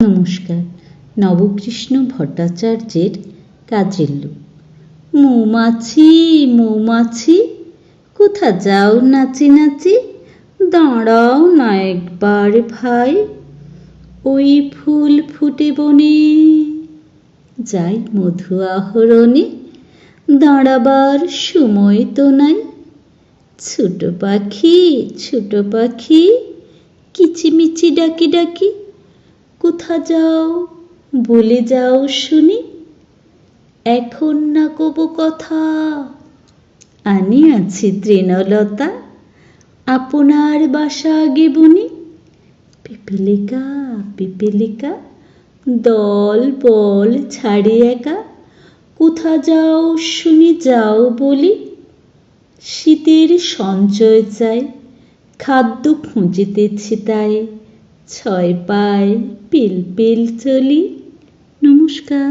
নমস্কার। নবকৃষ্ণ ভট্টাচার্যের কাজের লোক। মৌমাছি মৌমাছি, কোথা যাও নাচি নাচি, দাঁড়াও না একবার ভাই, ওই ফুল ফুটে বনে যাই মধু আহরণে, দাঁড়াবার সময় তো নাই। ছোট পাখি কিচিমিচি ডাকি ডাকি, কোথা যাও বলে যাও শুনি, এখন না কব কথা, আনিয়াছি তৃণলতা, আপনার বাসা আগে বুনি। পিপীলিকা দল বল ছাড়ি একা, কোথা যাও শুনি যাও বলি, শীতের সঞ্চয় চাই, খাদ্য খুঁজিতেছি তাই, 6 পায়ে পিল চলি। নমস্কার।